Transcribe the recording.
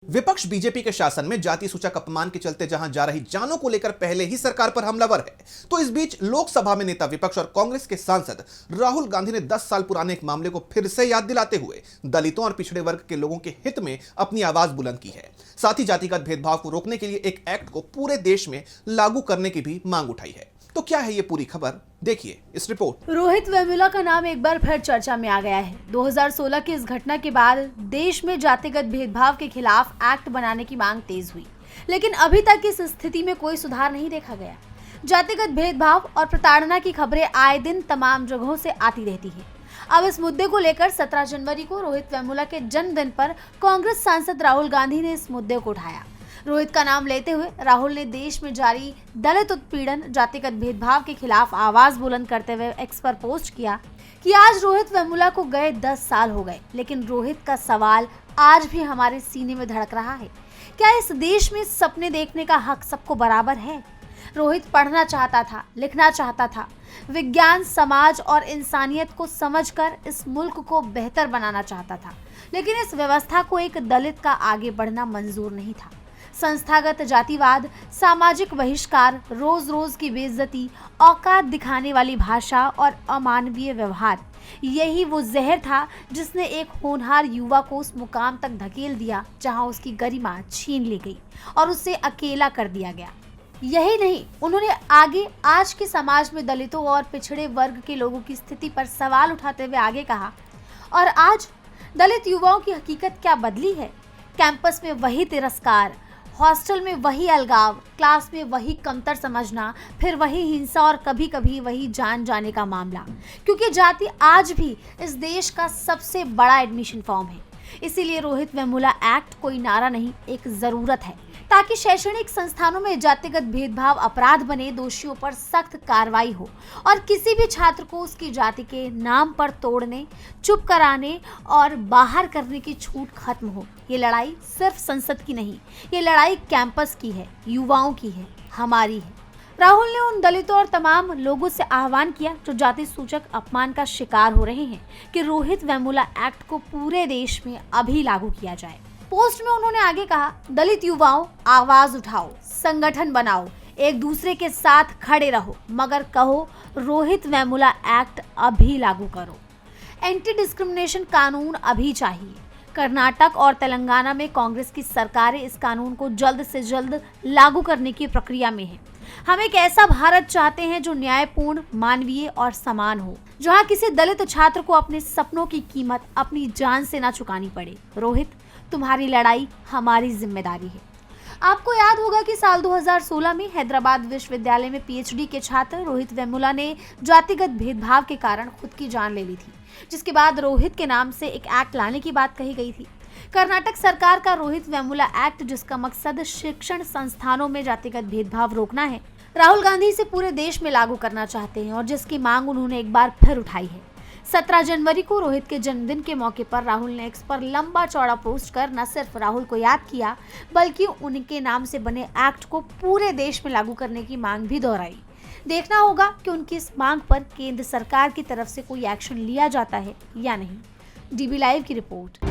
विपक्ष बीजेपी के शासन में जाति सूचक अपमान के चलते जहां जा रही जानों को लेकर पहले ही सरकार पर हमलावर है, तो इस बीच लोकसभा में नेता विपक्ष और कांग्रेस के सांसद राहुल गांधी ने 10 साल पुराने एक मामले को फिर से याद दिलाते हुए दलितों और पिछड़े वर्ग के लोगों के हित में अपनी आवाज बुलंद की है। साथ ही जातिगत भेदभाव को रोकने के लिए एक एक्ट को पूरे देश में लागू करने की भी मांग उठाई है। तो क्या है ये पूरी खबर, देखिए इस रिपोर्ट। रोहित वेमुला का नाम एक बार फिर चर्चा में आ गया है। 2016 की इस घटना के बाद देश में जातिगत भेदभाव के खिलाफ एक्ट बनाने की मांग तेज हुई, लेकिन अभी तक इस स्थिति में कोई सुधार नहीं देखा गया। जातिगत भेदभाव और प्रताड़ना की खबरें आए दिन तमाम जगहों से आती रहती हैं। अब इस मुद्दे को लेकर 17 जनवरी को रोहित वेमुला के जन्मदिन पर कांग्रेस सांसद राहुल गांधी ने इस मुद्दे को उठाया। रोहित का नाम लेते हुए राहुल ने देश में जारी दलित उत्पीड़न, जातिगत भेदभाव के खिलाफ आवाज बुलंद करते हुए एक्स पर पोस्ट किया कि आज रोहित वेमुला को गए 10 साल हो गए, लेकिन रोहित का सवाल आज भी हमारे सीने में धड़क रहा है। क्या इस देश में सपने देखने का हक सबको बराबर है? रोहित पढ़ना चाहता था, लिखना चाहता था, विज्ञान, समाज और इंसानियत को समझकर इस मुल्क को बेहतर बनाना चाहता था, लेकिन इस व्यवस्था को एक दलित का आगे बढ़ना मंजूर नहीं था। संस्थागत जातिवाद, सामाजिक बहिष्कार, रोज रोज की बेइज्जती, औकात दिखाने वाली भाषा और अमानवीय व्यवहार, यही वो जहर था जिसने एक होनहार युवा को उस मुकाम तक धकेल दिया जहां उसकी गरिमा छीन ली गई और उसे अकेला कर दिया गया। यही नहीं, उन्होंने आगे आज के समाज में दलितों और पिछड़े वर्ग के लोगों की स्थिति पर सवाल उठाते हुए आगे कहा, और आज दलित युवाओं की हकीकत क्या बदली है? कैंपस में वही तिरस्कार, हॉस्टल में वही अलगाव, क्लास में वही कमतर समझना, फिर वही हिंसा और कभी कभी वही जान जाने का मामला, क्योंकि जाति आज भी इस देश का सबसे बड़ा एडमिशन फॉर्म है। इसीलिए रोहित वेमुला एक्ट कोई नारा नहीं, एक जरूरत है, ताकि शैक्षणिक संस्थानों में जातिगत भेदभाव अपराध बने, दोषियों पर सख्त कार्रवाई हो और किसी भी छात्र को उसकी जाति के नाम पर तोड़ने, चुप कराने और बाहर करने की छूट खत्म हो। ये लड़ाई सिर्फ संसद की नहीं, ये लड़ाई कैंपस की है, युवाओं की है, हमारी है। राहुल ने उन दलितों और तमाम लोगों से आह्वान किया जो जाति सूचक अपमान का शिकार हो रहे हैं कि रोहित वेमुला एक्ट को पूरे देश में अभी लागू किया जाए। पोस्ट में उन्होंने आगे कहा, दलित युवाओं, आवाज उठाओ, संगठन बनाओ, एक दूसरे के साथ खड़े रहो, मगर कहो रोहित वेमुला एक्ट अभी लागू करो। एंटी डिस्क्रिमिनेशन कानून अभी चाहिए। कर्नाटक और तेलंगाना में कांग्रेस की सरकारें इस कानून को जल्द से जल्द लागू करने की प्रक्रिया में है। हम एक ऐसा भारत चाहते हैं जो न्यायपूर्ण, मानवीय और समान हो, जहां किसी दलित छात्र को अपने सपनों की कीमत अपनी जान से ना चुकानी पड़े। रोहित, तुम्हारी लड़ाई हमारी जिम्मेदारी है। आपको याद होगा कि साल 2016 में हैदराबाद विश्वविद्यालय में पीएचडी के छात्र रोहित वेमुला ने जातिगत भेदभाव के कारण खुद की जान ले ली थी, जिसके बाद रोहित के नाम से एक एक्ट लाने की बात कही गई थी। कर्नाटक सरकार का रोहित वेमुला एक्ट, जिसका मकसद शिक्षण संस्थानों में जातिगत भेदभाव रोकना है, राहुल गांधी से पूरे देश में लागू करना चाहते हैं और जिसकी मांग उन्होंने एक बार फिर उठाई है। 17 जनवरी को रोहित के जन्मदिन के मौके पर राहुल ने एक्स पर लंबा चौड़ा पोस्ट कर न सिर्फ राहुल को याद किया, बल्कि उनके नाम से बने एक्ट को पूरे देश में लागू करने की मांग भी दोहराई। देखना होगा कि उनकी इस मांग पर केंद्र सरकार की तरफ से कोई एक्शन लिया जाता है या नहीं। डीबी लाइव की रिपोर्ट।